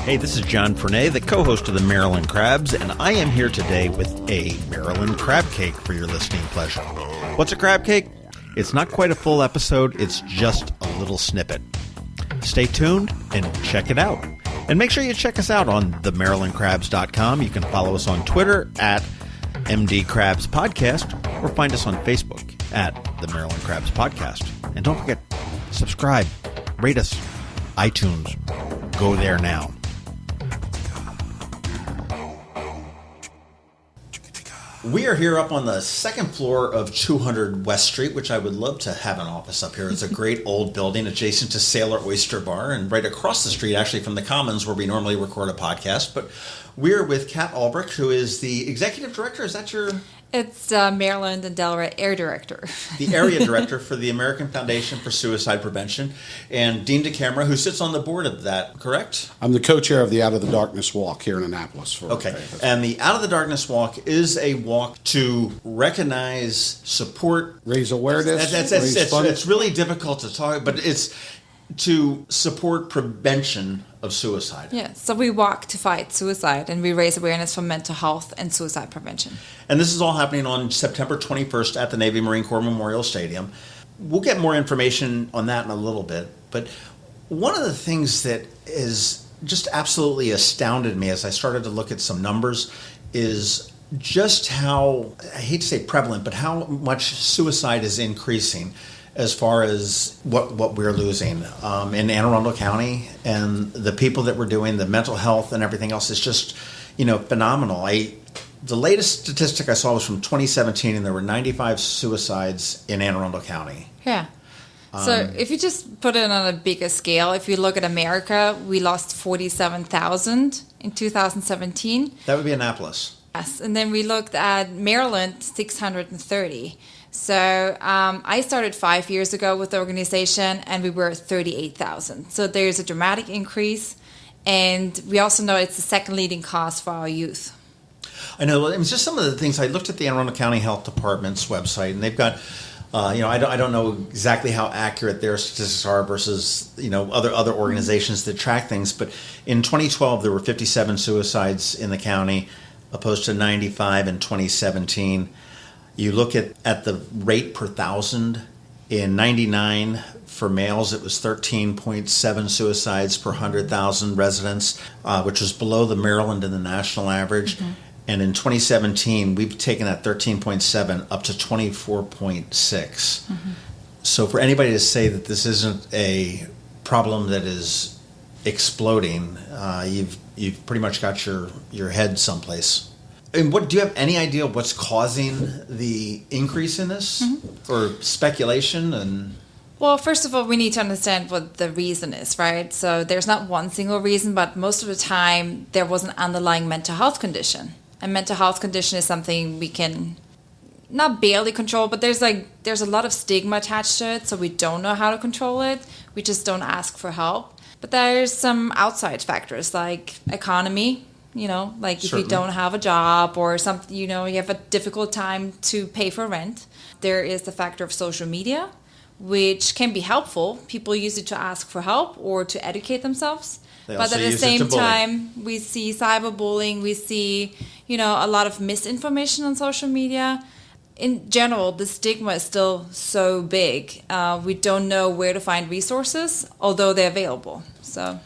Hey, this is John Fernay, the co-host of the Maryland Crabs, and I am here today with a Maryland crab cake for your listening pleasure. What's a crab cake? It's not quite a full episode, it's just a little snippet. Stay tuned and check it out. And make sure you check us out on themarylandcrabs.com. You can follow us on Twitter at MD Crabs Podcast, or find us on Facebook at the Maryland Crabs Podcast. And don't forget, subscribe, rate us, iTunes. Go there now. We are here up on the second floor of 200 West Street, which I would love to have an office up here. It's a great old building adjacent to Sailor Oyster Bar and right across the street, actually, from the Commons where we normally record a podcast. But we're with Kat Olbrich, who is the executive director. Is that your... It's Maryland and Delaware Area Director. The area director for the American Foundation for Suicide Prevention. And Dean DeCamera, who sits on the board of that, correct? I'm the co-chair of the Out of the Darkness Walk here in Annapolis. Okay. And the Out of the Darkness Walk is a walk to recognize, support... Raise awareness. It's really difficult to talk, but it's to support prevention of suicide. Yeah, so we walk to fight suicide, and we raise awareness for mental health and suicide prevention. And this is all happening on September 21st at the Navy Marine Corps Memorial Stadium. We'll get more information on that in a little bit, but one of the things that is just absolutely astounded me as I started to look at some numbers is just how, I hate to say prevalent, but how much suicide is increasing as far as what we're losing in Anne Arundel County, and the people that we're doing, the mental health and everything else is just, phenomenal. The latest statistic I saw was from 2017, and there were 95 suicides in Anne Arundel County. Yeah. So if you just put it on a bigger scale, if you look at America, we lost 47,000 in 2017. That would be Annapolis. Yes, and then we looked at Maryland, 630. So I started 5 years ago with the organization, and we were at 38,000. So there's a dramatic increase, and we also know it's the second leading cause for our youth. I know. It was just some of the things. I looked at the Anne Arundel County Health Department's website, and they've got, I don't know exactly how accurate their statistics are versus, other organizations that track things. But in 2012, there were 57 suicides in the county, opposed to 95 in 2017. You look at the rate per thousand. In 99, for males, it was 13.7 suicides per 100,000 residents, which was below the Maryland and the national average. Mm-hmm. And in 2017, we've taken that 13.7 up to 24.6. Mm-hmm. So for anybody to say that this isn't a problem that is exploding, you've pretty much got your head someplace. And do you have any idea what's causing the increase in this, or speculation? And well, first of all, we need to understand what the reason is, right? So there's not one single reason, but most of the time there was an underlying mental health condition. A mental health condition is something we can not barely control, but there's a lot of stigma attached to it, so we don't know how to control it. We just don't ask for help. But there's some outside factors like economy. Like if Certainly. you don't have a job or something, you have a difficult time to pay for rent. There is the factor of social media, which can be helpful. People use it to ask for help or to educate themselves. But at the same time, we see cyberbullying, we see, a lot of misinformation on social media. In general, the stigma is still so big. We don't know where to find resources, although they're available. So.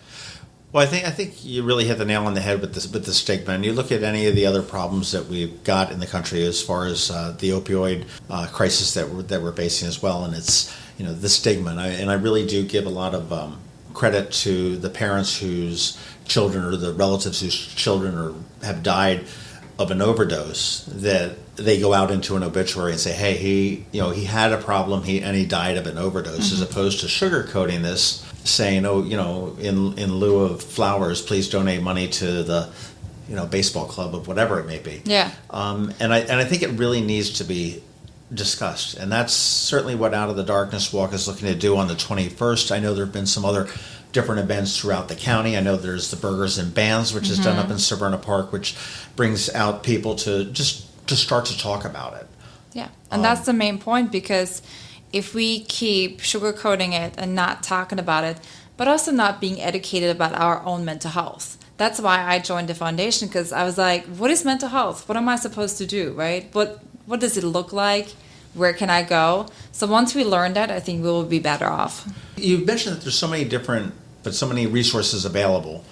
Well, I think you really hit the nail on the head with the stigma. And you look at any of the other problems that we've got in the country as far as the opioid crisis that we're facing as well, and it's the stigma. And I really do give a lot of credit to the parents whose children or the relatives whose children have died of an overdose, that they go out into an obituary and say, hey, he had a problem and he died of an overdose, as opposed to sugarcoating this, saying, in lieu of flowers, please donate money to the baseball club of whatever it may be. Yeah. And I think it really needs to be discussed, and that's certainly what Out of the Darkness Walk is looking to do on the 21st. I know there have been some other different events throughout the county. I know there's the Burgers and Bands, which is done up in Severna Park, which brings out people to start to talk about it. Yeah, and that's the main point, because if we keep sugarcoating it and not talking about it, but also not being educated about our own mental health, That's why I joined the foundation, because I was like, what is mental health? What am I supposed to do, right? What does it look like? Where can I go? So once we learn that, I think we will be better off. You mentioned that there's so many resources available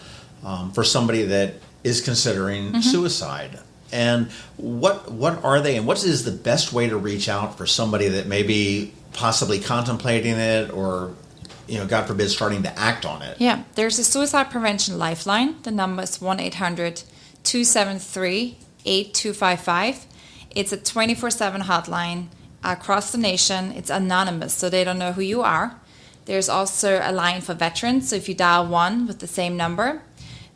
for somebody that is considering suicide. And what are they, and what is the best way to reach out for somebody that may be possibly contemplating it, or, God forbid, starting to act on it? Yeah, there's a suicide prevention lifeline. The number is 1-800-273-8255. It's a 24/7 hotline across the nation. It's anonymous, so they don't know who you are. There's also a line for veterans, so if you dial 1 with the same number,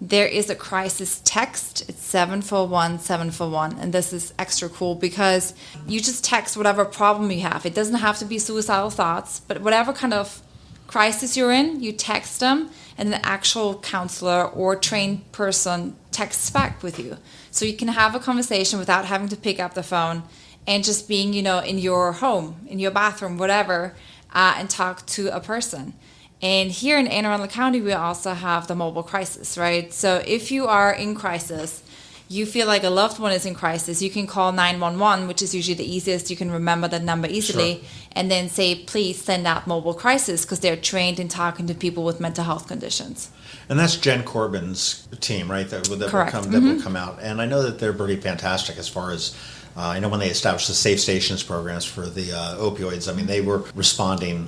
there is a crisis text. It's 741-741, and this is extra cool because you just text whatever problem you have. It doesn't have to be suicidal thoughts, but whatever kind of crisis you're in, you text them, and an actual counselor or trained person texts back with you. So you can have a conversation without having to pick up the phone and just being, in your home, in your bathroom, whatever, and talk to a person. And here in Anne Arundel County, we also have the mobile crisis, right? So if you are in crisis, you feel like a loved one is in crisis, you can call 911, which is usually the easiest. You can remember that number easily. Sure. And then say, please send out mobile crisis, because they're trained in talking to people with mental health conditions. And that's Jen Corbin's team, right? That will come out. And I know that they're pretty fantastic as far as, I know when they established the Safe Stations programs for the opioids, I mean, they were responding.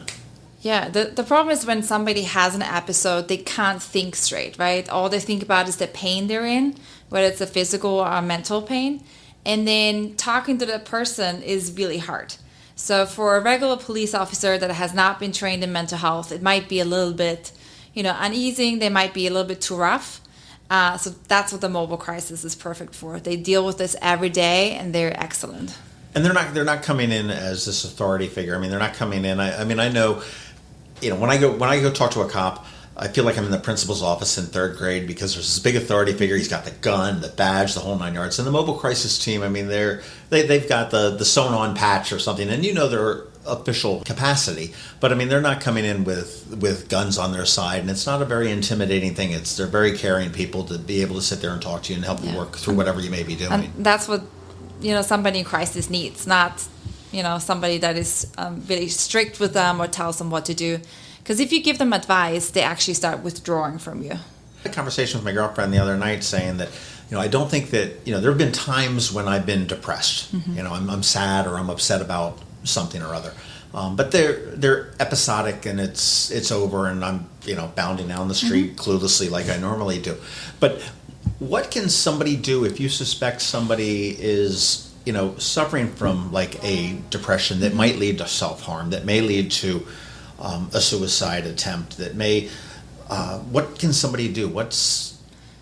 Yeah, the problem is when somebody has an episode, they can't think straight, right? All they think about is the pain they're in, whether it's a physical or a mental pain. And then talking to that person is really hard. So for a regular police officer that has not been trained in mental health, it might be a little bit, uneasing. They might be a little bit too rough. So that's what the mobile crisis is perfect for. They deal with this every day, and they're excellent. And they're not coming in as this authority figure. I mean, they're not coming in. I know, when I go talk to a cop, I feel like I'm in the principal's office in third grade, because there's this big authority figure. He's got the gun, the badge, the whole 9 yards. And the mobile crisis team, I mean, they've got the sewn-on patch or something, and their official capacity. But I mean, they're not coming in with guns on their side, and it's not a very intimidating thing. They're very caring people to be able to sit there and talk to you and help you work through whatever you may be doing. And that's what somebody in crisis needs, not somebody that is really strict with them or tells them what to do. Because if you give them advice, they actually start withdrawing from you. I had a conversation with my girlfriend the other night saying that, I don't think that, there have been times when I've been depressed. Mm-hmm. I'm sad or I'm upset about something or other. But they're episodic, and it's over, and I'm, bounding down the street cluelessly like I normally do. But what can somebody do if you suspect somebody is, suffering from like a depression that might lead to self-harm, that may lead to a suicide attempt, that may, what can somebody do?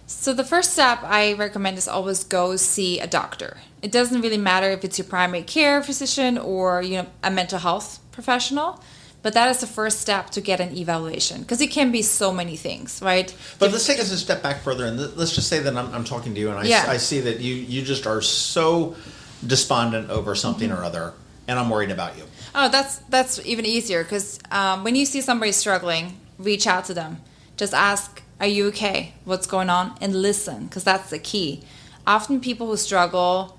So the first step I recommend is always go see a doctor. It doesn't really matter if it's your primary care physician or a mental health professional, but that is the first step to get an evaluation, because it can be so many things, right? But let's take us a step back further, and let's just say that I'm talking to you, and I see that you just are so despondent over something or other, and I'm worried about you. Oh, that's even easier, because when you see somebody struggling, reach out to them. Just ask, are you okay? What's going on? And listen, because that's the key. Often people who struggle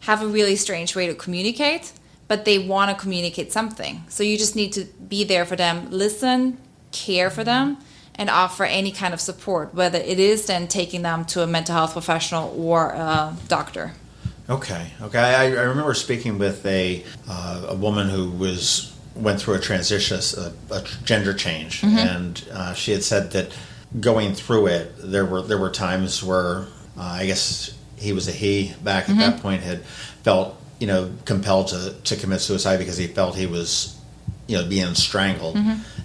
have a really strange way to communicate, but they want to communicate something. So you just need to be there for them, listen, care for them, and offer any kind of support, whether it is then taking them to a mental health professional or a doctor. Okay. I remember speaking with a woman who went through a transition, a gender change, and she had said that going through it, there were times where I guess he was a he back at that point, had felt compelled to commit suicide because he felt he was being strangled,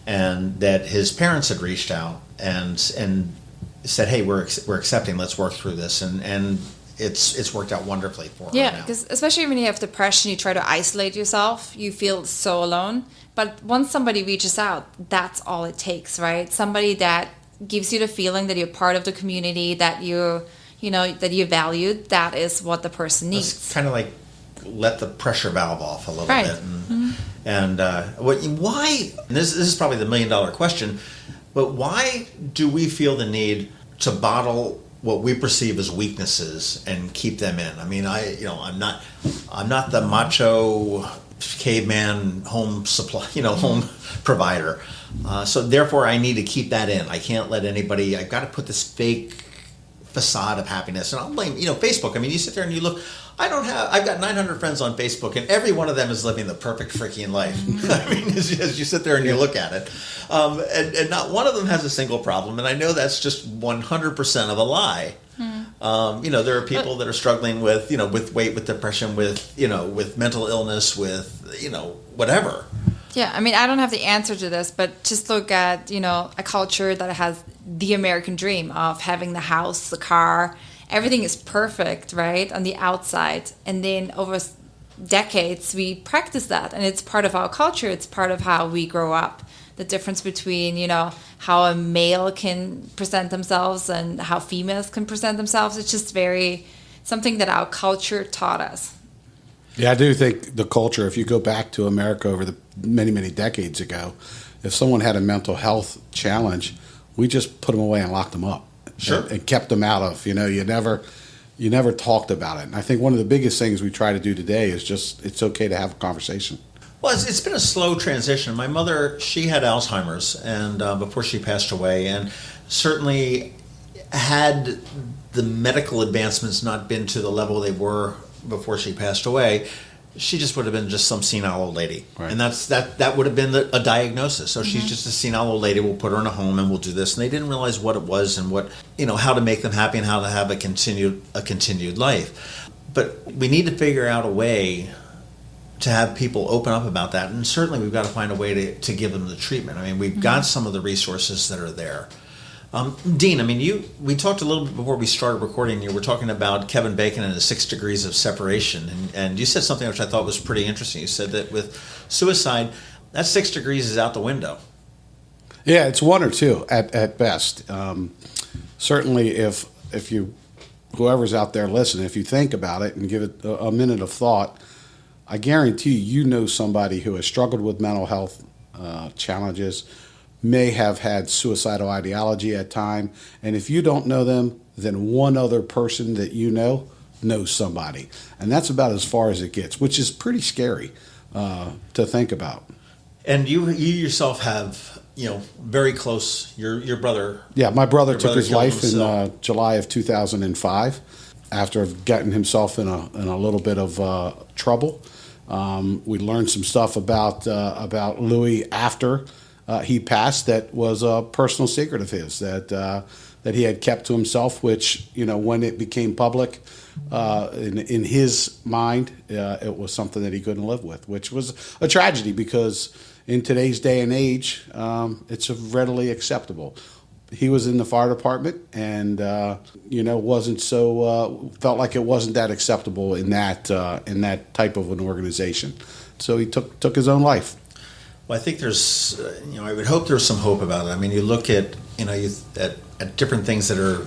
and that his parents had reached out and said, hey, we're accepting, let's work through this, and it's worked out wonderfully for her now. Yeah, because especially when you have depression, you try to isolate yourself, you feel so alone. But once somebody reaches out, that's all it takes, right? Somebody that gives you the feeling that you're part of the community, that you're valued. That is what the person needs. It's kind of like let the pressure valve off a little bit. And why? And this is probably the $1 million question, but why do we feel the need to bottle what we perceive as weaknesses and keep them in. I mean, I'm not the macho caveman home supply, home provider. So therefore, I need to keep that in. I can't let anybody. I've got to put this fake facade of happiness, and I'll blame Facebook. I mean, you sit there and you look. I've got 900 friends on Facebook, and every one of them is living the perfect freaking life. I mean, as you sit there and you look at it, and not one of them has a single problem. And I know that's just 100% of a lie. There are people that are struggling with weight, with depression, with mental illness, with whatever. Yeah, I mean, I don't have the answer to this, but just look at a culture that has the American dream of having the house, the car. Everything is perfect, right, on the outside. And then over decades, we practice that. And it's part of our culture. It's part of how we grow up. The difference between, how a male can present themselves and how females can present themselves. It's just something that our culture taught us. Yeah, I do think the culture, if you go back to America over the many, many decades ago, if someone had a mental health challenge, we just put them away and locked them up. Sure. And kept them out of, you never talked about it. And I think one of the biggest things we try to do today is just, it's okay to have a conversation. Well, it's been a slow transition. My mother, she had Alzheimer's and before she passed away, and certainly had the medical advancements not been to the level they were before she passed away, she just would have been just some senile old lady. Right. And that would have been a diagnosis. So she's just a senile old lady. We'll put her in a home and we'll do this. And they didn't realize what it was and what, how to make them happy and how to have a continued life. But we need to figure out a way to have people open up about that. And certainly we've got to find a way to give them the treatment. I mean, we've got some of the resources that are there. Dean, I mean, we talked a little bit before we started recording. You were talking about Kevin Bacon and the 6 degrees of separation. And you said something which I thought was pretty interesting. You said that with suicide, that 6 degrees is out the window. Yeah, it's 1 or 2 at best. Certainly if whoever's out there listening, if you think about it and give it a minute of thought, I guarantee you know somebody who has struggled with mental health challenges, may have had suicidal ideology at time, and if you don't know them, then one other person that knows somebody, and that's about as far as it gets, which is pretty scary to think about. And you yourself have very close your brother. Yeah, my brother took his life in July of 2005 after getting himself in a little bit of trouble. We learned some stuff about Louis after he passed that was a personal secret of his that he had kept to himself, which, when it became public, in his mind, it was something that he couldn't live with, which was a tragedy because in today's day and age, it's readily acceptable. He was in the fire department and, wasn't felt like it wasn't that acceptable in that type of an organization. So he took his own life. Well, I think there's, I would hope there's some hope about it. I mean, you look at, at different things that are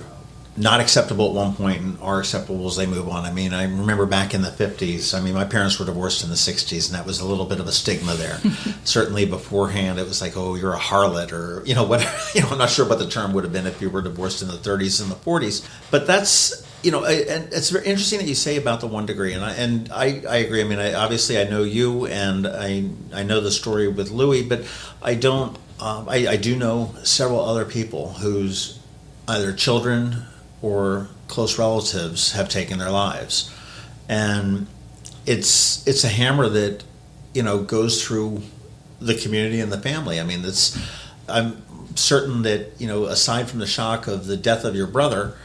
not acceptable at one point and are acceptable as they move on. I mean, I remember back in the 50s, I mean, my parents were divorced in the 60s, and that was a little bit of a stigma there. Certainly beforehand, it was like, oh, you're a harlot or, whatever. I'm not sure what the term would have been if you were divorced in the 30s and the 40s. But that's, and it's very interesting that you say about the 1 degree, and I agree. I mean, obviously I know you, and I know the story with Louis, but I don't. I do know several other people whose either children or close relatives have taken their lives, and it's a hammer that goes through the community and the family. I mean, I'm certain that aside from the shock of the death of your brother,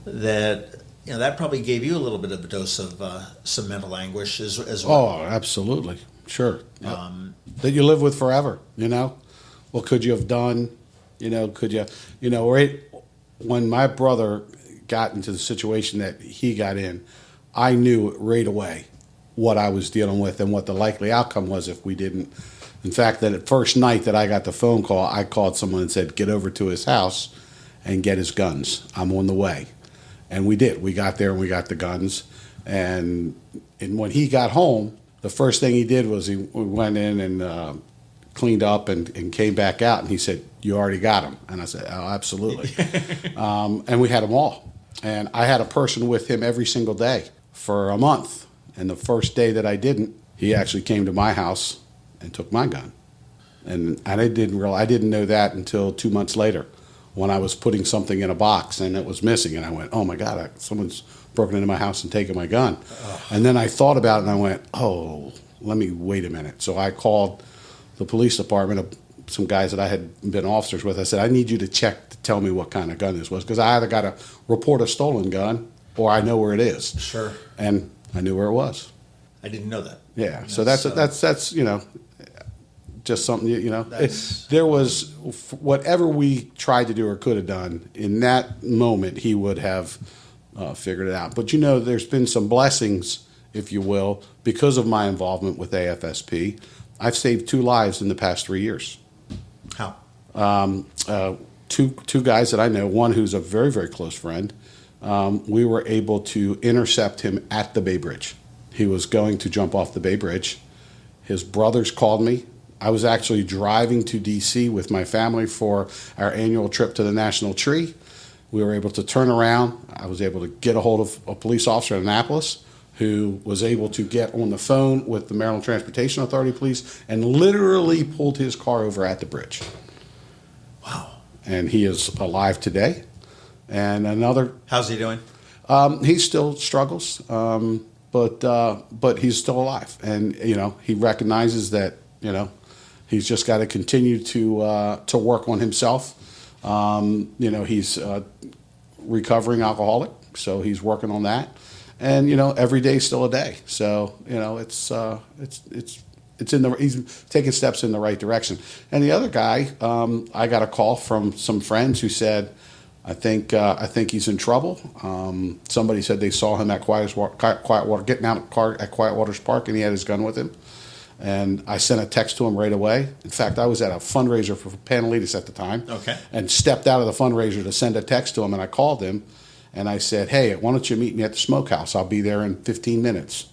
that that probably gave you a little bit of a dose of some mental anguish as well. Oh, absolutely, sure. Yep. That you live with forever. What could you have done? Could you? Right when my brother got into the situation that he got in, I knew right away what I was dealing with and what the likely outcome was if we didn't. In fact, that first night that I got the phone call, I called someone and said, get over to his house and get his guns. I'm on the way. And we did. We got there and we got the guns. And when he got home, the first thing he did was we went in and cleaned up and came back out. And he said, you already got him. And I said, oh, absolutely. And we had them all. And I had a person with him every single day for a month. And the first day that I didn't, he actually came to my house and took my gun. And I didn't know that until 2 months later, when I was putting something in a box and it was missing. And I went, oh my God, someone's broken into my house and taken my gun. And then I thought about it and I went, oh, let me wait a minute. So I called the police department, some guys that I had been officers with. I said, I need you to check to tell me what kind of gun this was, because I either got to report a stolen gun or I know where it is. Sure. And I knew where it was. I didn't know that. Yeah. So that's just something, there was whatever we tried to do or could have done in that moment, he would have figured it out. But there's been some blessings, if you will, because of my involvement with AFSP. I've saved 2 lives in the past 3 years. How? Two guys that I know, one who's a very, very close friend. We were able to intercept him at the Bay Bridge. He was going to jump off the Bay Bridge. His brothers called me. I was actually driving to D.C. with my family for our annual trip to the National Tree. We were able to turn around. I was able to get a hold of a police officer in Annapolis who was able to get on the phone with the Maryland Transportation Authority police and literally pulled his car over at the bridge. Wow. And he is alive today. And another... How's he doing? He still struggles, but he's still alive. And, he recognizes that, he's just got to continue to work on himself. He's recovering alcoholic, so he's working on that. And every day is still a day. So it's he's taking steps in the right direction. And the other guy, I got a call from some friends who said, I think he's in trouble. Somebody said they saw him at Quietwater, getting out of the car at Quietwaters Park, and he had his gun with him. And I sent a text to him right away. In fact, I was at a fundraiser for Panelitis at the time. Okay. And stepped out of the fundraiser to send a text to him, and I called him, and I said, hey, why don't you meet me at the smokehouse? I'll be there in 15 minutes.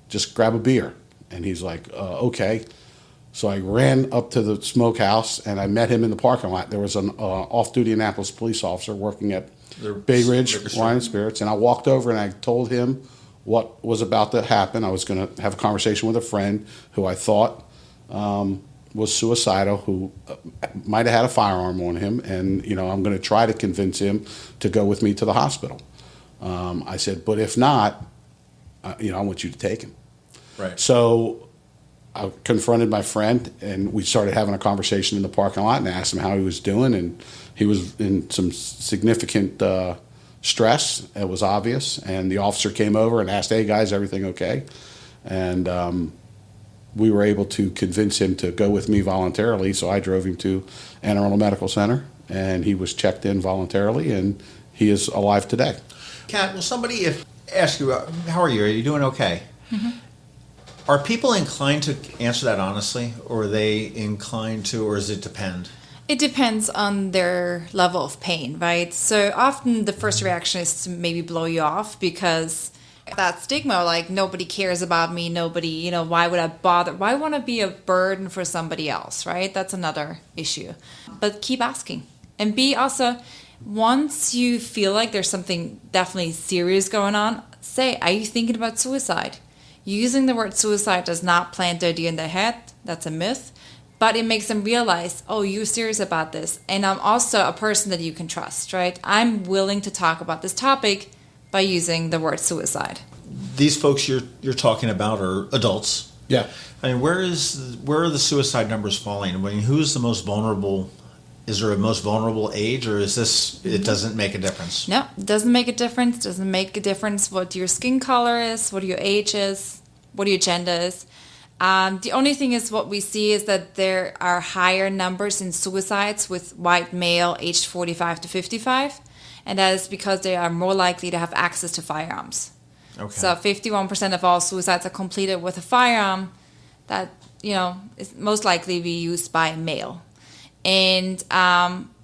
Just grab a beer. And he's like, okay. So I ran up to the smokehouse, and I met him in the parking lot. There was an off-duty Annapolis police officer working at Bay Ridge Wine and Spirits, and I walked over and I told him what was about to happen. I was going to have a conversation with a friend who I thought was suicidal, who might have had a firearm on him, and I'm going to try to convince him to go with me to the hospital. I said, but if not, I want you to take him. Right. So I confronted my friend, and we started having a conversation in the parking lot, and I asked him how he was doing, and he was in some significant stress. It was obvious, and the officer came over and asked, hey guys, everything okay? And we were able to convince him to go with me voluntarily, so I drove him to Anne Arundel Medical Center, and he was checked in voluntarily, and he is alive today. Kat, will somebody ask you, how are you? Are you doing okay? Mm-hmm. Are people inclined to answer that honestly, or are they inclined to, or does it depend? It depends on their level of pain, right? So often the first reaction is to maybe blow you off, because that stigma, like nobody cares about me, nobody, why would I bother? Why want to be a burden for somebody else, right? That's another issue. But keep asking. And be also, once you feel like there's something definitely serious going on, say, are you thinking about suicide? Using the word suicide does not plant the idea in their head. That's a myth. But it makes them realize, oh, you're serious about this. And I'm also a person that you can trust, right? I'm willing to talk about this topic by using the word suicide. These folks you're talking about are adults. Yeah. I mean, where are the suicide numbers falling? I mean, who's the most vulnerable? Is there a most vulnerable age, or is this, it doesn't make a difference? No, it doesn't make a difference. It doesn't make a difference what your skin color is, what your age is, what your gender is. The only thing is what we see is that there are higher numbers in suicides with white male aged 45 to 55. And that is because they are more likely to have access to firearms. Okay. So 51% of all suicides are completed with a firearm that, is most likely be used by a male. And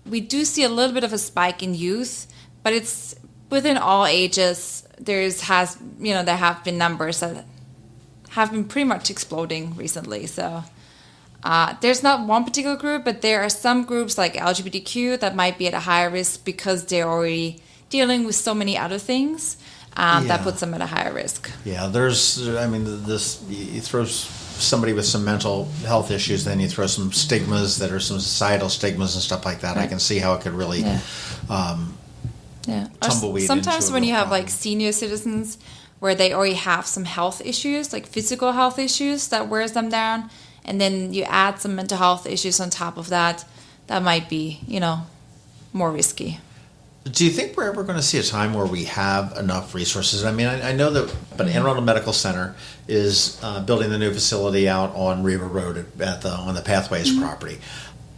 we do see a little bit of a spike in youth, but it's within all ages. There have been numbers that have been pretty much exploding recently. So there's not one particular group, but there are some groups like LGBTQ that might be at a higher risk because they're already dealing with so many other things that puts them at a higher risk. Yeah, you throw somebody with some mental health issues, then you throw some stigmas that are some societal stigmas and stuff like that. Right. I can see how it could really tumbleweed. Sometimes when you have like senior citizens where they already have some health issues, like physical health issues that wears them down, and then you add some mental health issues on top of that, that might be, more risky. Do you think we're ever going to see a time where we have enough resources? I mean, I know that, but Anne Arundel Medical Center is building the new facility out on Riva Road on the Pathways property.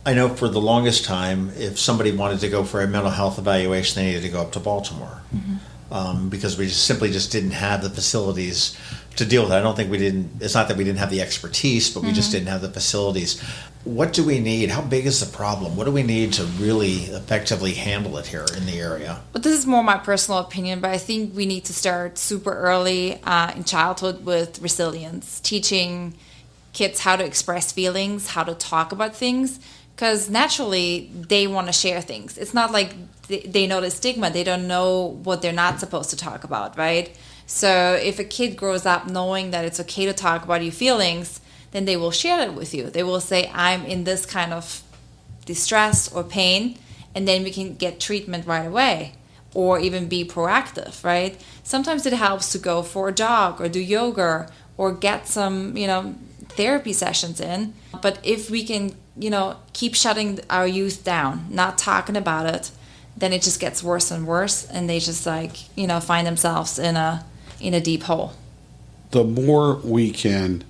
I know for the longest time, if somebody wanted to go for a mental health evaluation, they needed to go up to Baltimore because we simply just didn't have the facilities to deal with it. I don't think we didn't. It's not that we didn't have the expertise, but we just didn't have the facilities. What do we need? How big is the problem? What do we need to really effectively handle it here in the area? But this is more my personal opinion, but I think we need to start super early in childhood with resilience, teaching kids how to express feelings, how to talk about things, because naturally they want to share things. It's not like they know the stigma. They don't know what they're not supposed to talk about, right? So if a kid grows up knowing that it's okay to talk about your feelings, then they will share it with you. They will say, I'm in this kind of distress or pain, and then we can get treatment right away or even be proactive, right? Sometimes it helps to go for a jog or do yoga or get some, therapy sessions in. But if we can, keep shutting our youth down, not talking about it, then it just gets worse and worse, and they just find themselves in a deep hole. The more we can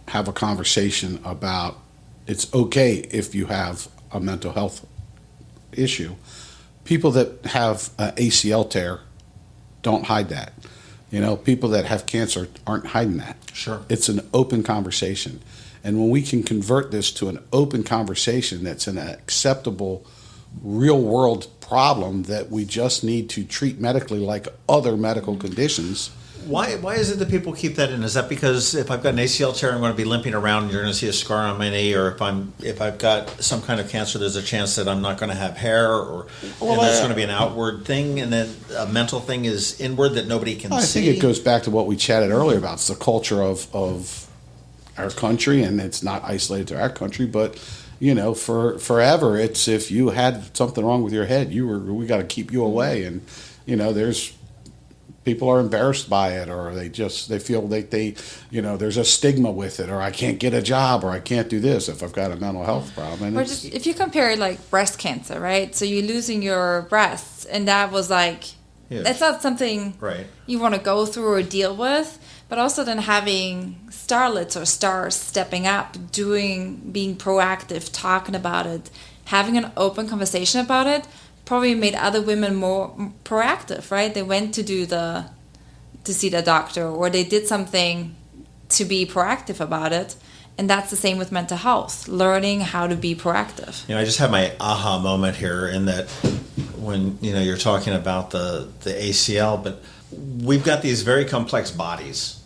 have a conversation about it's okay if you have a mental health issue. People that have an ACL tear don't hide that. People that have cancer aren't hiding that. Sure. It's an open conversation. And when we can convert this to an open conversation that's an acceptable real world problem that we just need to treat medically like other medical conditions. Why is it that people keep that in? Is that because if I've got an ACL tear, I'm going to be limping around and you're going to see a scar on my knee, or if I've got some kind of cancer, there's a chance that I'm not going to have hair, and that's going to be an outward thing, and then a mental thing is inward that nobody can see? I think it goes back to what we chatted earlier about. It's the culture of our country, and it's not isolated to our country, but for forever, it's if you had something wrong with your head, we got to keep you away, and there's. People are embarrassed by it, or they feel like there's a stigma with it, or I can't get a job, or I can't do this if I've got a mental health problem. Or just if you compare it like breast cancer, right? So you're losing your breasts, and that was that's not something you want to go through or deal with. But also then having starlets or stars stepping up, being proactive, talking about it, having an open conversation about it, probably made other women more proactive, right? They went to see the doctor, or they did something to be proactive about it. And that's the same with mental health, learning how to be proactive. I just had my aha moment here in that when, you're talking about the ACL, but we've got these very complex bodies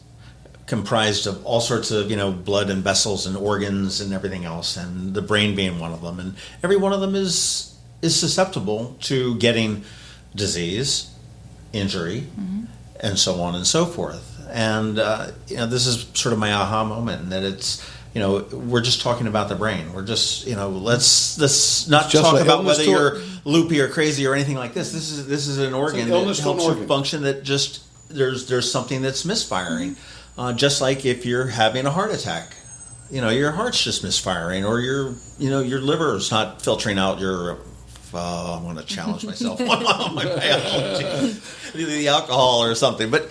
comprised of all sorts of, blood and vessels and organs and everything else, and the brain being one of them. And every one of them is susceptible to getting disease, injury, and so on and so forth. And, this is sort of my aha moment, in that it's, we're just talking about the brain. We're just, let's not talk about whether you're loopy or crazy or anything like this. This is an organ that helps you function, that just, there's something that's misfiring. Just like if you're having a heart attack, your heart's just misfiring, or your liver's not filtering out your... I'm going to challenge myself on my biology, the alcohol or something. But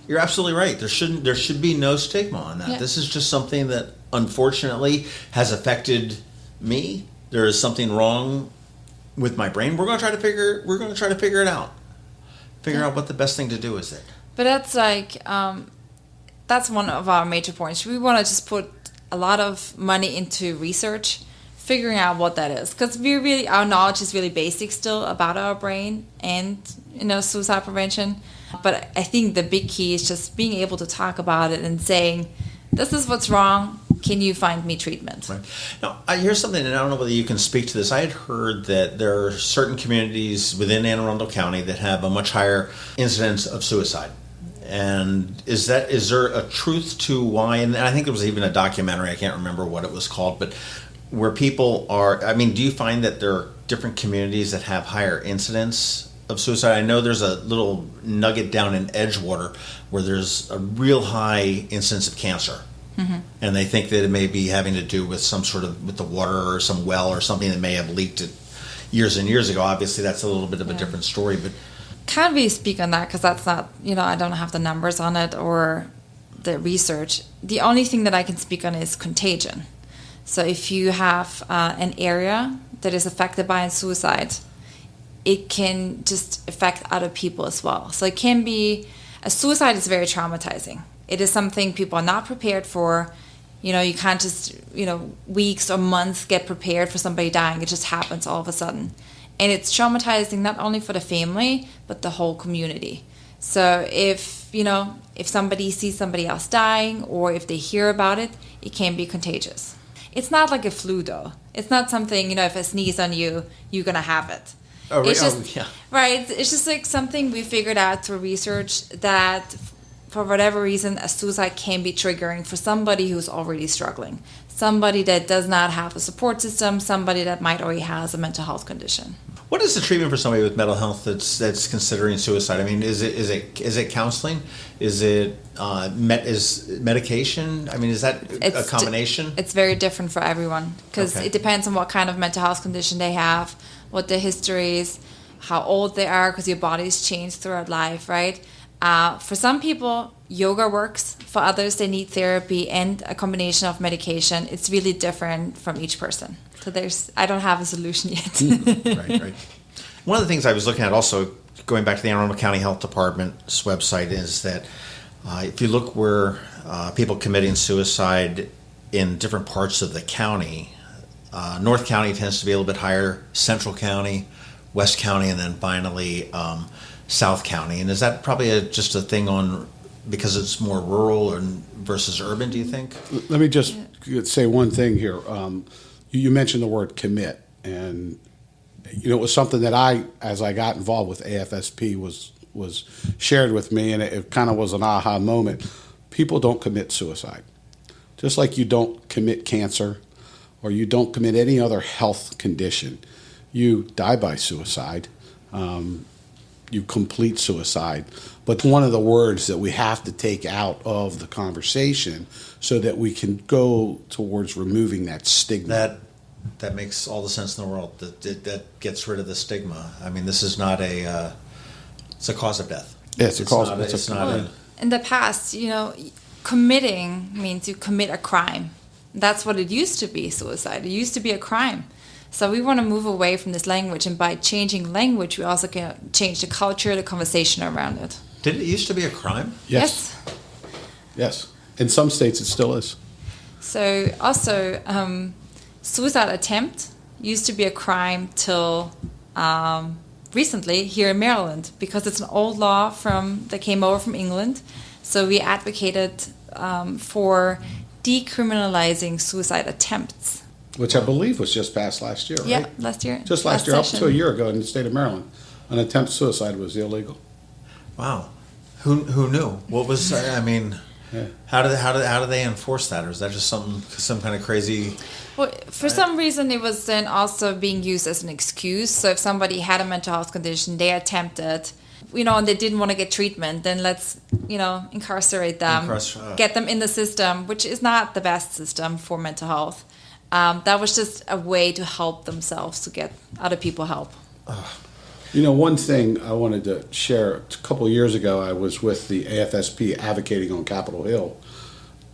you're absolutely right. There should be no stigma on that. Yeah. This is just something that unfortunately has affected me. There is something wrong with my brain. We're going to try to figure it out. Figure out what the best thing to do is. But that's that's one of our major points. We want to just put a lot of money into research, figuring out what that is, because our knowledge is really basic still about our brain and suicide prevention. But I think the big key is just being able to talk about it and saying, this is what's wrong. can you find me treatment? Right. Now, here's something, and I don't know whether you can speak to this. I had heard that there are certain communities within Anne Arundel County that have a much higher incidence of suicide. And is there a truth to why? And I think there was even a documentary, I can't remember what it was called, but where people are, I mean, do you find that there are different communities that have higher incidence of suicide? I know there's a little nugget down in Edgewater where there's a real high incidence of cancer. Mm-hmm. And they think that it may be having to do with some sort of, with the water or some well or something that may have leaked it years and years ago. Obviously, that's a little bit of a different story, but can't really speak on that because that's not, I don't have the numbers on it or the research. The only thing that I can speak on is contagion. So if you have an area that is affected by a suicide, it can just affect other people as well. So it can be, a suicide is very traumatizing. It is something people are not prepared for. You can't just, weeks or months get prepared for somebody dying. It just happens all of a sudden. And it's traumatizing not only for the family, but the whole community. So if somebody sees somebody else dying or if they hear about it, it can be contagious. It's not like a flu, though. It's not something, if I sneeze on you, you're going to have it. Oh, it's just, yeah. Right. It's just like something we figured out through research that for whatever reason, a suicide can be triggering for somebody who's already struggling. Somebody that does not have a support system, somebody that might already has a mental health condition. What is the treatment for somebody with mental health that's considering suicide? I mean, is it counseling? Is it is medication? I mean, is that a combination? It's very different for everyone because It depends on what kind of mental health condition they have, what their history is, how old they are, because your body's changed throughout life, right? For some people, yoga works. For others, they need therapy and a combination of medication. It's really different from each person. So I don't have a solution yet. Right. One of the things I was looking at also, going back to the Anne Arundel County Health Department's website, is that if you look where people committing suicide in different parts of the county, North County tends to be a little bit higher, Central County, West County, and then finally South County. And is that probably just a thing because it's more rural versus urban, do you think? Let me just say one thing here. You mentioned the word commit, and it was something that as I got involved with AFSP, was shared with me, and it kind of was an aha moment. People don't commit suicide. Just like you don't commit cancer or you don't commit any other health condition. You die by suicide. You complete suicide. But one of the words that we have to take out of the conversation so that we can go towards removing that stigma. That makes all the sense in the world. That gets rid of the stigma. I mean, this is not it's a cause of death. Yeah, it's a cause of death. In the past, committing means you commit a crime. That's what it used to be, suicide. It used to be a crime. So we want to move away from this language, and by changing language, we also can change the culture, the conversation around it. Did it used to be a crime? Yes. In some states, it still is. So also, suicide attempt used to be a crime till recently here in Maryland, because it's an old law that came over from England. So we advocated for decriminalizing suicide attempts. Which I believe was just passed last year, right? Yeah, last year. Just last year, session. Up to a year ago in the state of Maryland. An attempt suicide was illegal. Wow. Who knew? What was, I mean, yeah. How do they enforce that? Or is that just some kind of crazy... Well, for some reason, it was then also being used as an excuse. So if somebody had a mental health condition, they attempted, and they didn't want to get treatment, then let's, incarcerate them, get them in the system, which is not the best system for mental health. That was just a way to help themselves to get other people help. One thing I wanted to share, a couple of years ago, I was with the AFSP advocating on Capitol Hill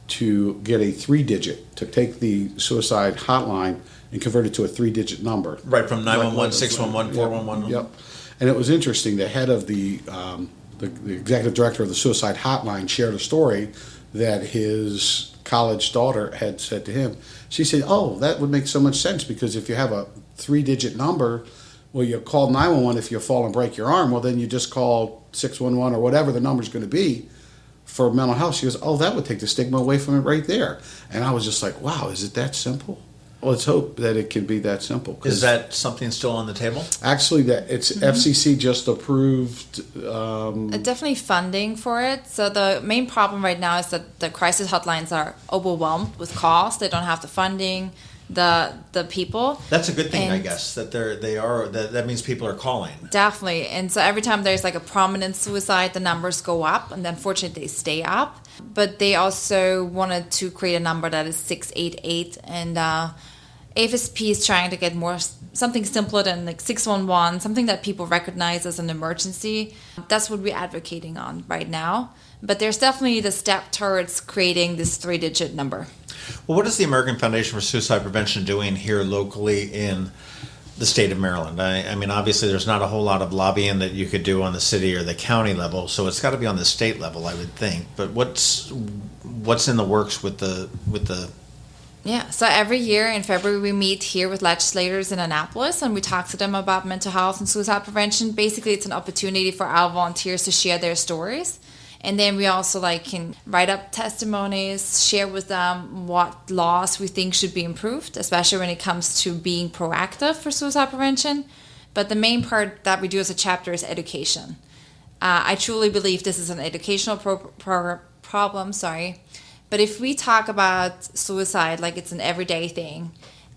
to get a 3-digit, to take the suicide hotline and convert it to a 3-digit number. Right, from 911, 611, 411. Yep. And it was interesting. The head of the executive director of the suicide hotline shared a story that his college daughter had said to him. She said, that would make so much sense, because if you have a 3-digit number, well, you call 911 if you fall and break your arm. Well, then you just call 611 or whatever the number's going to be for mental health. She goes, oh, that would take the stigma away from it right there. And I was just like, wow, is it that simple? Let's hope that it can be that simple. Is that something still on the table? Actually, that it's FCC just approved. Definitely funding for it. So the main problem right now is that the crisis hotlines are overwhelmed with calls. They don't have the funding, the people. That's a good thing, I guess, that that means people are calling. Definitely. And so every time there's like a prominent suicide, the numbers go up, and unfortunately they stay up. But they also wanted to create a number that is 688, and AFSP is trying to get something simpler than like 611, something that people recognize as an emergency. That's what we're advocating on right now. But there's definitely the step towards creating this 3-digit number. Well, what is the American Foundation for Suicide Prevention doing here locally in the state of Maryland? I mean, obviously, there's not a whole lot of lobbying that you could do on the city or the county level, so it's got to be on the state level, I would think. But what's in the works with the? Yeah, so every year in February we meet here with legislators in Annapolis and we talk to them about mental health and suicide prevention. Basically, it's an opportunity for our volunteers to share their stories. And then we also can write up testimonies, share with them what laws we think should be improved, especially when it comes to being proactive for suicide prevention. But the main part that we do as a chapter is education. I truly believe this is an educational problem. But if we talk about suicide like it's an everyday thing,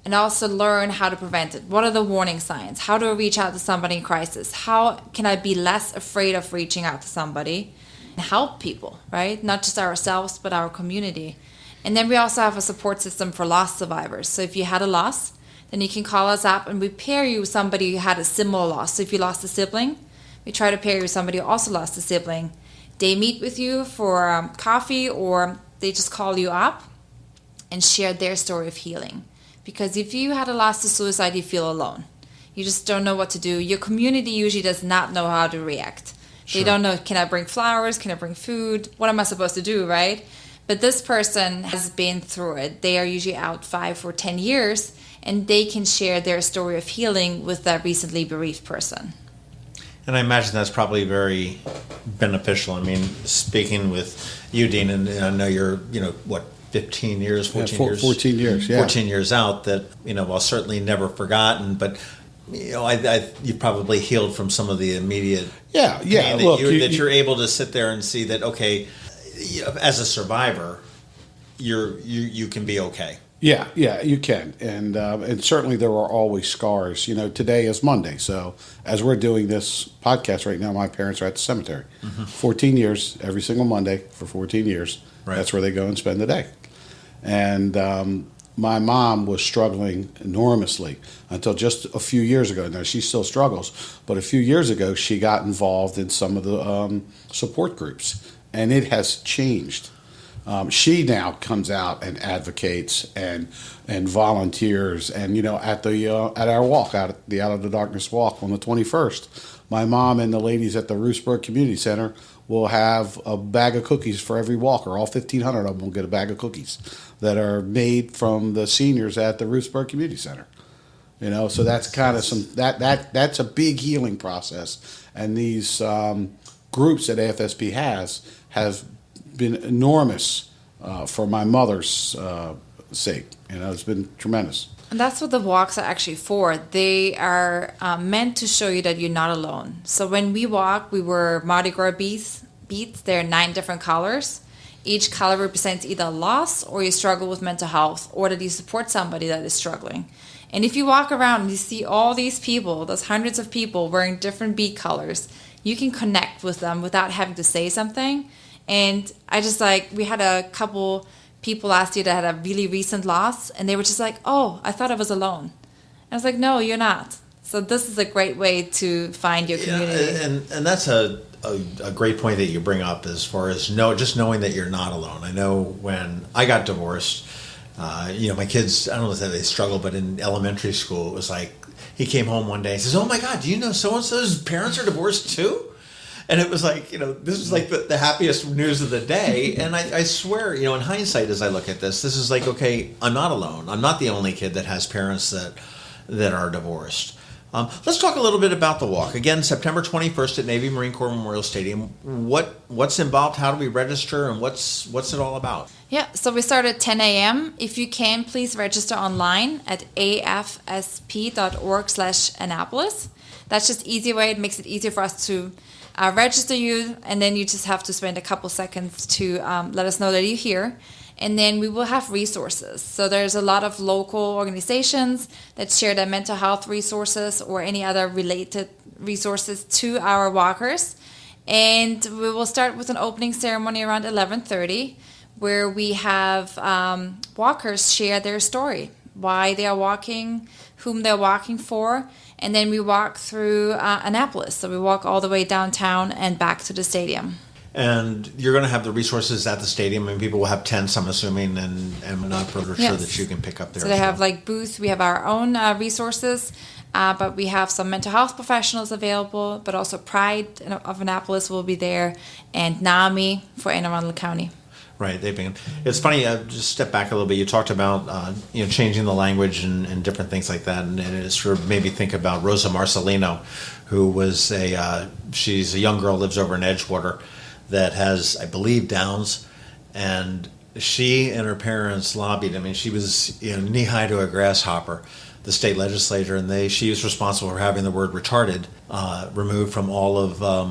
and also learn how to prevent it, what are the warning signs? How do I reach out to somebody in crisis? How can I be less afraid of reaching out to somebody? Help people, right? Not just ourselves, but our community. And then we also have a support system for loss survivors. So if you had a loss, then you can call us up and we pair you with somebody who had a similar loss. So if you lost a sibling, we try to pair you with somebody who also lost a sibling. They meet with you for coffee, or they just call you up and share their story of healing. Because if you had a loss to suicide, you feel alone. You just don't know what to do. Your community usually does not know how to react. Sure. They don't know, can I bring flowers? Can I bring food? What am I supposed to do, right? But this person has been through it. They are usually out 5 or 10 years, and they can share their story of healing with that recently bereaved person. And I imagine that's probably very beneficial. I mean, speaking with you, Dean, and I know you're, 15 years, 14 years? 14 years, yeah. 14 years out that, while certainly never forgotten, but you probably healed from some of the immediate pain look, you're able to sit there and see that, okay, as a survivor, you can be okay. Yeah, you can, and certainly there are always scars. Today is Monday, so as we're doing this podcast right now, my parents are at the cemetery. 14 years, every single Monday for 14 years. Right. That's where they go and spend the day. And my mom was struggling enormously until just a few years ago. Now, she still struggles, but a few years ago, she got involved in some of the support groups, and it has changed. She now comes out and advocates and volunteers, and at our walk, out of the darkness walk on the 21st, my mom and the ladies at the Roosburg Community Center will have a bag of cookies for every walker. All 1,500 of them will get a bag of cookies that are made from the seniors at the Roosburg Community Center. So that's kind of that's a big healing process, and these groups that AFSP have been enormous for my mother's sake. It's been tremendous. And that's what the walks are actually for. They are meant to show you that you're not alone. So when we walk, we wear Mardi Gras beads. There are 9 different colors. Each color represents either loss, or you struggle with mental health, or that you support somebody that is struggling. And if you walk around and you see all these people, those hundreds of people wearing different bead colors, you can connect with them without having to say something. And I just we had a couple people last year that had a really recent loss, and they were just like, oh, I thought I was alone. And I was like, no, you're not. So this is a great way to find your community. Yeah, and that's a great point that you bring up as far as just knowing that you're not alone. I know when I got divorced, my kids, I don't know if they struggle, but in elementary school, it was like, he came home one day and says, oh my God, do you know so-and-so's parents are divorced too? And it was like, this is like the happiest news of the day. And I swear, in hindsight, as I look at this is like, okay, I'm not alone. I'm not the only kid that has parents that are divorced. Let's talk a little bit about the walk. Again, September 21st at Navy Marine Corps Memorial Stadium. What's involved? How do we register? And what's it all about? Yeah, so we start at 10 a.m. If you can, please register online at afsp.org/Annapolis. That's just easy way. It makes it easier for us to register you, and then you just have to spend a couple seconds to let us know that you're here. And then we will have resources. So there's a lot of local organizations that share their mental health resources or any other related resources to our walkers. And we will start with an opening ceremony around 11:30, where we have walkers share their story, why they are walking, whom they're walking for. And then we walk through Annapolis. So we walk all the way downtown and back to the stadium. And you're going to have the resources at the stadium, and people will have tents, I'm assuming, and not sure that you can pick up there. So they have like booths. We have our own resources, but we have some mental health professionals available, but also Pride of Annapolis will be there, and NAMI for Anne Arundel County. Right, they've been. It's funny. Just step back a little bit. You talked about changing the language and different things like that, and it sort of made me think about Rosa Marcelino, who was she's a young girl, lives over in Edgewater, that has, I believe, Downs, and she and her parents lobbied. I mean, she was knee high to a grasshopper, the state legislature, and she was responsible for having the word retarded removed from all of the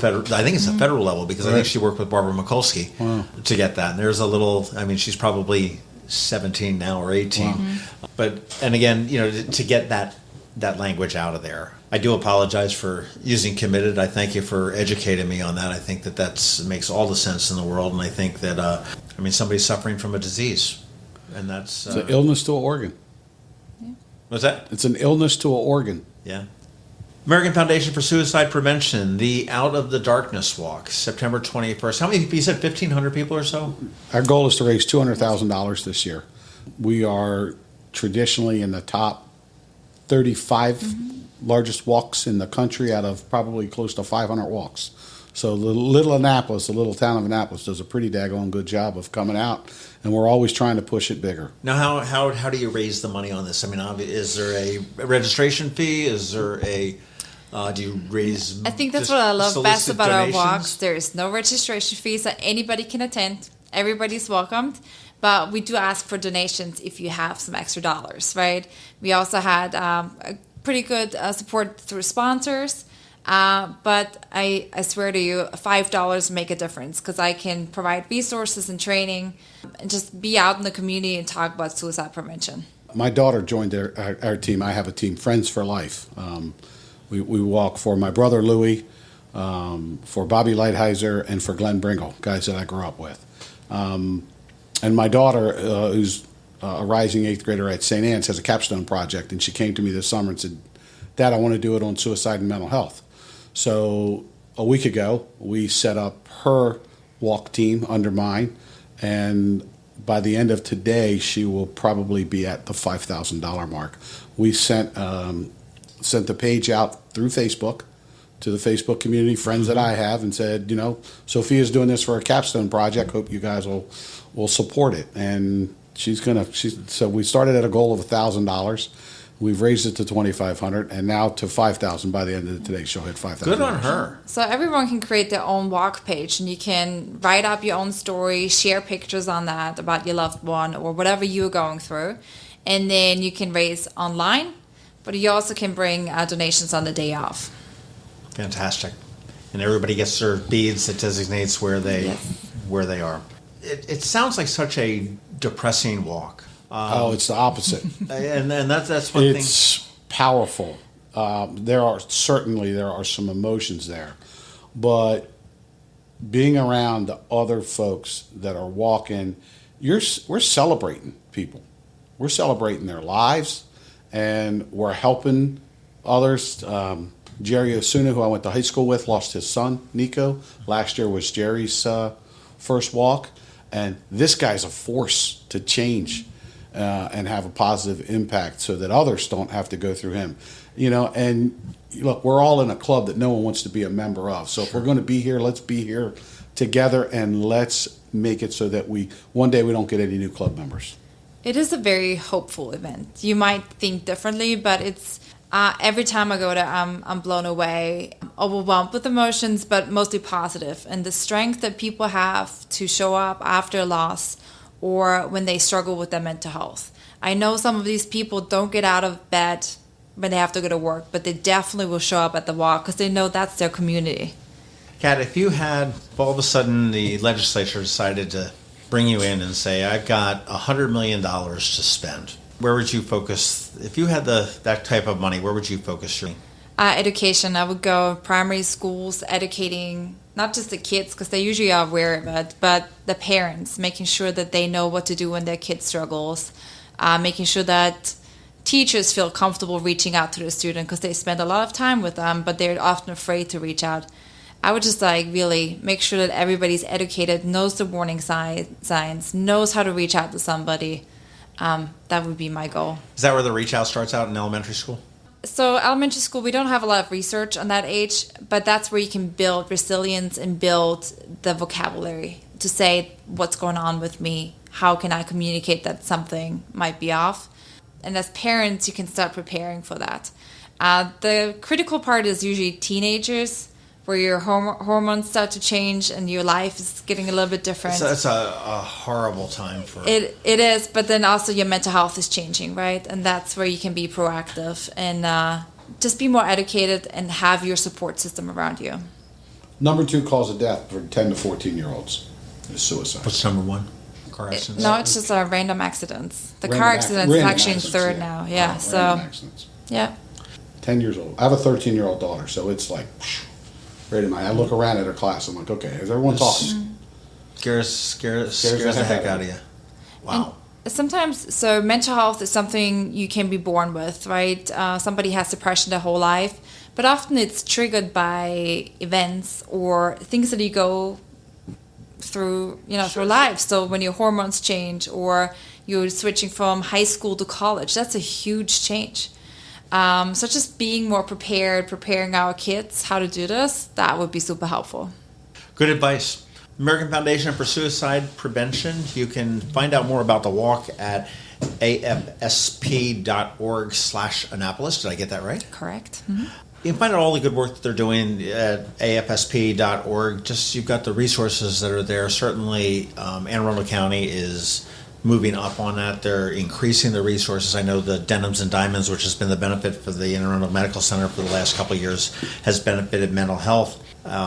federal. I think it's the federal level, because I think she worked with Barbara Mikulski to get that. And there's a little. I mean, she's probably 17 now or 18, and again, to get that language out of there. I do apologize for using committed. I thank you for educating me on that. I think that makes all the sense in the world, and I think that somebody's suffering from a disease, and that's it's an illness to an organ. Yeah. What's that? It's an illness to an organ. Yeah. American Foundation for Suicide Prevention, the Out of the Darkness Walk, September 21st. How many people? You said 1,500 people or so? Our goal is to raise $200,000 this year. We are traditionally in the top 35 largest walks in the country out of probably close to 500 walks. So little Annapolis, the little town of Annapolis, does a pretty daggone good job of coming out, and we're always trying to push it bigger. Now, how do you raise the money on this? I mean, is there a registration fee? Is there do you raise? I think that's what I love best about donations? Our walks. There is no registration fee, so anybody can attend. Everybody's welcomed. But we do ask for donations if you have some extra dollars, right? We also had a pretty good support through sponsors. But I swear to you, $5 make a difference, because I can provide resources and training and just be out in the community and talk about suicide prevention. My daughter joined our team. I have a team, Friends for Life. We walk for my brother Louie, for Bobby Lighthizer, and for Glenn Bringle, guys that I grew up with. And my daughter, who's a rising 8th grader at St. Anne's, has a capstone project, and she came to me this summer and said, "Dad, I want to do it on suicide and mental health." So a week ago, we set up her walk team under mine, and by the end of today, she will probably be at the $5,000 mark. We sent the page out through Facebook to the Facebook community, friends that I have, and said, Sophia's doing this for a capstone project. Hope you guys will support it. And so we started at a goal of $1,000. We've raised it to $2,500, and now to $5,000 by the end of today. She'll hit $5,000. Good on her. So everyone can create their own walk page, and you can write up your own story, share pictures on that about your loved one or whatever you're going through, and then you can raise online, but you also can bring donations on the day off. Fantastic. And everybody gets their beads that designates where they are. It sounds like such a depressing walk. It's the opposite. And that's one thing. It's powerful. There are some emotions there, but being around the other folks that are walking, we're celebrating people. We're celebrating their lives, and we're helping others. Jerry Osuna, who I went to high school with, lost his son, Nico. Last year was Jerry's first walk, and this guy's a force to change and have a positive impact so that others don't have to go through him. And look, we're all in a club that no one wants to be a member of. So if we're going to be here, let's be here together, and let's make it so that one day we don't get any new club members. It is a very hopeful event. You might think differently, but it's Every time I go there, I'm blown away, overwhelmed with emotions, but mostly positive. And the strength that people have to show up after a loss or when they struggle with their mental health. I know some of these people don't get out of bed when they have to go to work, but they definitely will show up at the walk because they know that's their community. Kat, if you had all of a sudden the legislature decided to bring you in and say, I've got $100 million to spend, where would you focus? If you had that type of money, where would you focus your Education. I would go primary schools, educating not just the kids, because they usually are aware of it, but the parents, making sure that they know what to do when their kid struggles, making sure that teachers feel comfortable reaching out to the student because they spend a lot of time with them, but they're often afraid to reach out. I would just really make sure that everybody's educated, knows the warning signs, knows how to reach out to somebody. That would be my goal. Is that where the reach out starts out in elementary school? So elementary school, we don't have a lot of research on that age, but that's where you can build resilience and build the vocabulary to say what's going on with me. How can I communicate that something might be off? And as parents, you can start preparing for that. The critical part is usually teenagers, where your hormones start to change and your life is getting a little bit different. So it's a horrible time for it. It is, but then also your mental health is changing, right? And that's where you can be proactive and just be more educated and have your support system around you. Number 2 cause of death for 10 to 14-year-olds is suicide. What's number 1? Car accidents? No, it's just random accidents. The car accidents is actually in third now. Yeah, so accidents. Yeah. 10 years old. I have a 13-year-old daughter, so it's like right in my. I look around at her class. I'm like, okay, is everyone talking? Scares the heck out of you. Wow. And sometimes, so mental health is something you can be born with, right? Somebody has depression their whole life, but often it's triggered by events or things that you go through, through life. So when your hormones change or you're switching from high school to college, that's a huge change. So just being more prepared, preparing our kids how to do this, that would be super helpful. Good advice. American Foundation for Suicide Prevention. You can find out more about the walk at afsp.org/Annapolis. Did I get that right? Correct. Mm-hmm. You can find out all the good work that they're doing at afsp.org. Just you've got the resources that are there. Certainly, Anne Arundel County is moving up on that. They're increasing the resources. I know the Denims and Diamonds, which has been the benefit for the Anne Arundel Medical Center for the last couple of years, has benefited mental health,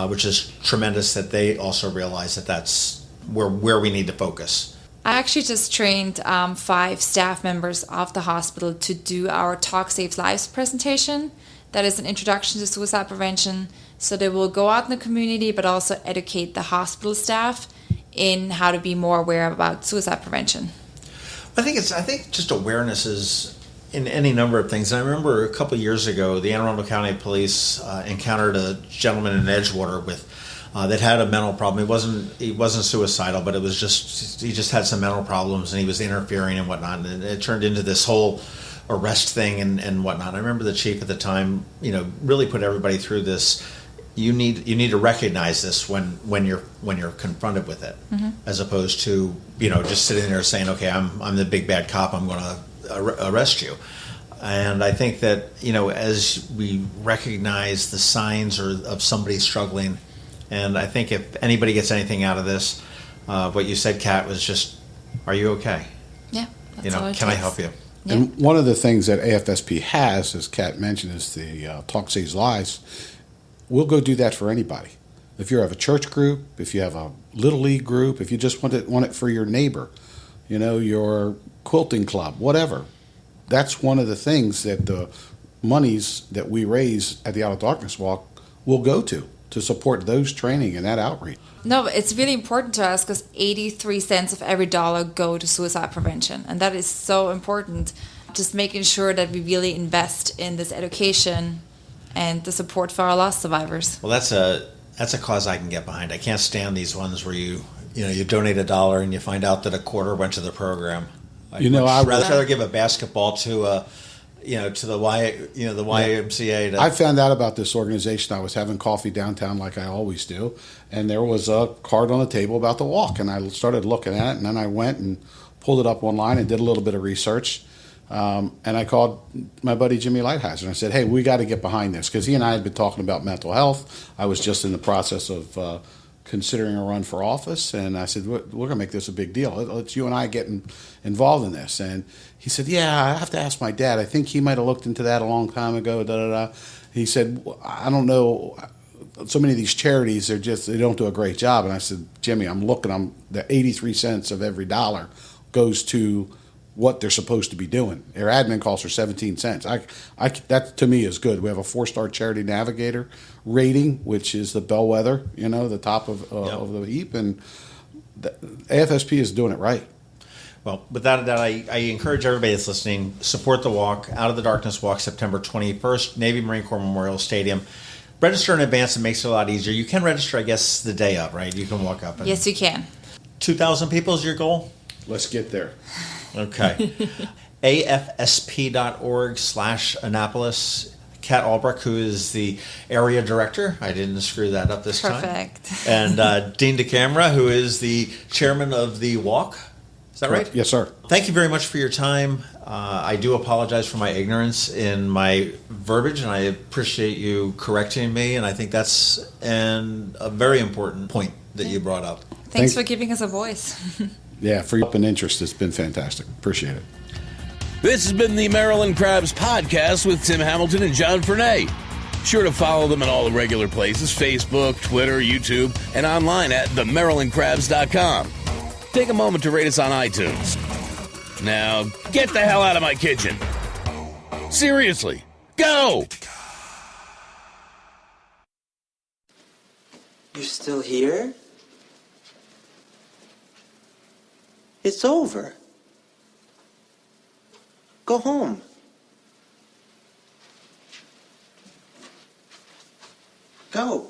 which is tremendous that they also realize that that's where we need to focus. I actually just trained 5 staff members of the hospital to do our Talk Saves Lives presentation. That is an introduction to suicide prevention. So they will go out in the community, but also educate the hospital staff in how to be more aware about suicide prevention. I think just awareness is in any number of things. And I remember a couple of years ago, the Anne Arundel County Police encountered a gentleman in Edgewater that had a mental problem. He wasn't suicidal, but he just had some mental problems, and he was interfering and whatnot. And it turned into this whole arrest thing and whatnot. I remember the chief at the time, really put everybody through this. You need to recognize this when you're confronted with it, mm-hmm. as opposed to just sitting there saying, okay, I'm the big bad cop, I'm going to arrest you. And I think that as we recognize the signs of somebody struggling, and I think if anybody gets anything out of this, what you said, Kat, was just, are you okay? Yeah. That's all it can takes. I help you? Yeah. And one of the things that AFSP has, as Kat mentioned, is the Talk Saves Lives. We'll go do that for anybody. If you have a church group, if you have a little league group, if you just want it for your neighbor, your quilting club, whatever. That's one of the things that the monies that we raise at the Out of Darkness Walk will go to support those training and that outreach. No, it's really important to us because 83 cents of every dollar go to suicide prevention. And that is so important. Just making sure that we really invest in this education and the support for our loss survivors. Well, that's a cause I can get behind. I can't stand these ones where you donate $1 and you find out that a quarter went to the program. I'd rather give a basketball to the YMCA. I found out about this organization. I was having coffee downtown like I always do, and there was a card on the table about the walk, and I started looking at it, and then I went and pulled it up online and did a little bit of research. And I called my buddy Jimmy Lighthizer and I said, hey, we got to get behind this, because he and I had been talking about mental health. I was just in the process of considering a run for office, and I said, we're going to make this a big deal. Let's you and I get involved in this. And he said, yeah, I have to ask my dad. I think he might have looked into that a long time ago. Da, da, da. He said, I don't know. So many of these charities, they don't do a great job. And I said, Jimmy, the 83 cents of every dollar goes to what they're supposed to be doing. Their admin costs are 17 cents. That to me is good. We have a 4-star Charity Navigator rating, which is the bellwether, the top of the heap, and the AFSP is doing it right. Well, without a doubt, I encourage everybody that's listening, support the walk, Out of the Darkness Walk, September 21st, Navy Marine Corps Memorial Stadium. Register in advance. It makes it a lot easier. You can register, I guess, the day of, right? You can walk up. Yes, you can. 2,000 people is your goal? Let's get there. Okay. afsp.org/Annapolis. Kat Olbrich, who is the area director. I didn't screw that up this time. Perfect. And Dean DeCamera, who is the chairman of the walk. Is that right? Yes, sir. Thank you very much for your time. I do apologize for my ignorance in my verbiage, and I appreciate you correcting me. And I think that's a very important point that you brought up. Thanks for giving us a voice. Yeah, for your help and interest, it's been fantastic. Appreciate it. This has been the Maryland Crabs podcast with Tim Hamilton and John Fernay. Sure to follow them at all the regular places: Facebook, Twitter, YouTube, and online at themarylandcrabs.com. Take a moment to rate us on iTunes. Now, get the hell out of my kitchen. Seriously, go! You're still here? It's over. Go home. Go.